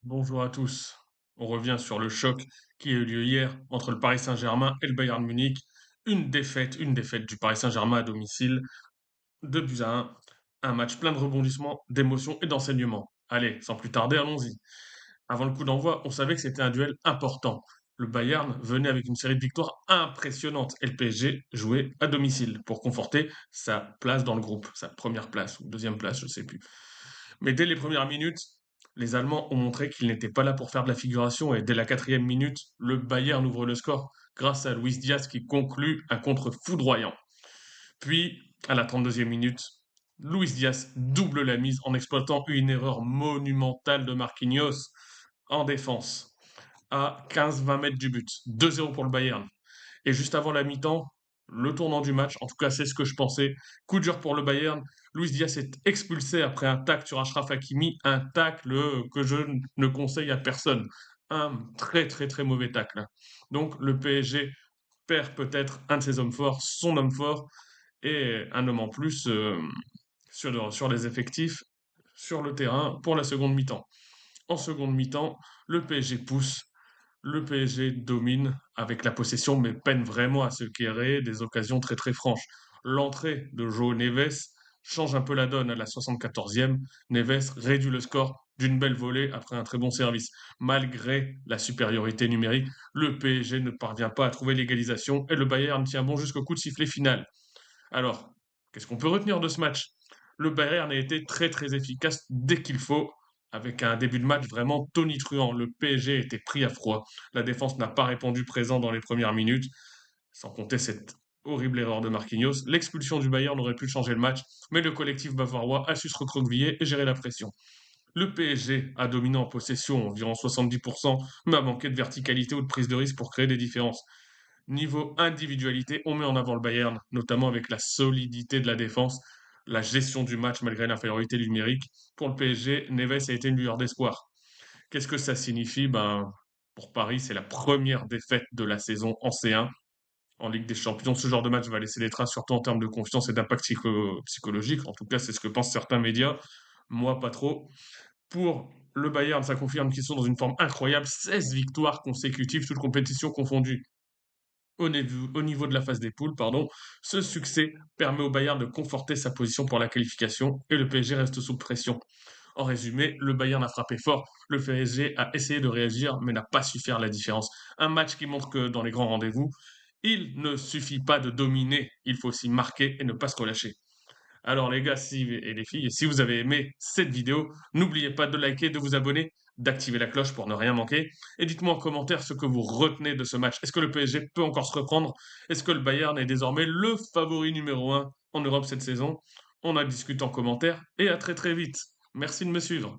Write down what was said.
Bonjour à tous. On revient sur le choc qui a eu lieu hier entre le Paris Saint-Germain et le Bayern Munich. Une défaite du Paris Saint-Germain à domicile, 2 buts à 1. Un match plein de rebondissements, d'émotions et d'enseignements. Allez, sans plus tarder, allons-y. Avant le coup d'envoi, on savait que c'était un duel important. Le Bayern venait avec une série de victoires impressionnantes et le PSG jouait à domicile pour conforter sa place dans le groupe, sa première place ou deuxième place, je ne sais plus. Mais dès les premières minutes, les Allemands ont montré qu'ils n'étaient pas là pour faire de la figuration et dès la 4e minute, le Bayern ouvre le score grâce à Luis Diaz qui conclut un contre foudroyant. Puis, à la 32e minute, Luis Diaz double la mise en exploitant une erreur monumentale de Marquinhos en défense à 15-20 mètres du but. 2-0 pour le Bayern. Et juste avant la mi-temps, le tournant du match, en tout cas c'est ce que je pensais, coup dur pour le Bayern, Luis Diaz est expulsé après un tacle sur Achraf Hakimi, un tacle que je ne conseille à personne. Un très très très mauvais tacle. Donc le PSG perd peut-être un de ses hommes forts, son homme fort, et un homme en plus sur les effectifs, sur le terrain pour la seconde mi-temps. En seconde mi-temps, le PSG pousse, le PSG domine avec la possession, mais peine vraiment à se créer des occasions très très franches. L'entrée de João Neves change un peu la donne à la 74e. Neves réduit le score d'une belle volée après un très bon service. Malgré la supériorité numérique, le PSG ne parvient pas à trouver l'égalisation et le Bayern tient bon jusqu'au coup de sifflet final. Alors, qu'est-ce qu'on peut retenir de ce match? Le Bayern a été très très efficace dès qu'il faut, avec un début de match vraiment tonitruant. Le PSG était pris à froid. La défense n'a pas répondu présent dans les premières minutes, sans compter cette horrible erreur de Marquinhos. L'expulsion du Bayern aurait pu changer le match, mais le collectif bavarois a su se recroqueviller et gérer la pression. Le PSG a dominé en possession environ 70%, mais a manqué de verticalité ou de prise de risque pour créer des différences. Niveau individualité, on met en avant le Bayern, notamment avec la solidité de la défense, la gestion du match malgré l'infériorité numérique. Pour le PSG, Neves a été une lueur d'espoir. Qu'est-ce que ça signifie? Pour Paris, c'est la première défaite de la saison en C1, en Ligue des Champions. Ce genre de match va laisser des traces, surtout en termes de confiance et d'impact psychologique. En tout cas, c'est ce que pensent certains médias. Moi, pas trop. Pour le Bayern, ça confirme qu'ils sont dans une forme incroyable. 16 victoires consécutives, toutes compétitions confondues au niveau de la phase des poules, pardon. Ce succès permet au Bayern de conforter sa position pour la qualification et le PSG reste sous pression. En résumé, le Bayern a frappé fort, le PSG a essayé de réagir mais n'a pas su faire la différence. Un match qui montre que dans les grands rendez-vous, il ne suffit pas de dominer, il faut aussi marquer et ne pas se relâcher. Alors les gars et les filles, si vous avez aimé cette vidéo, n'oubliez pas de liker, de vous abonner, d'activer la cloche pour ne rien manquer. Et dites-moi en commentaire ce que vous retenez de ce match. Est-ce que le PSG peut encore se reprendre? Est-ce que le Bayern est désormais le favori numéro un en Europe cette saison? On en discute en commentaire et à très très vite. Merci de me suivre.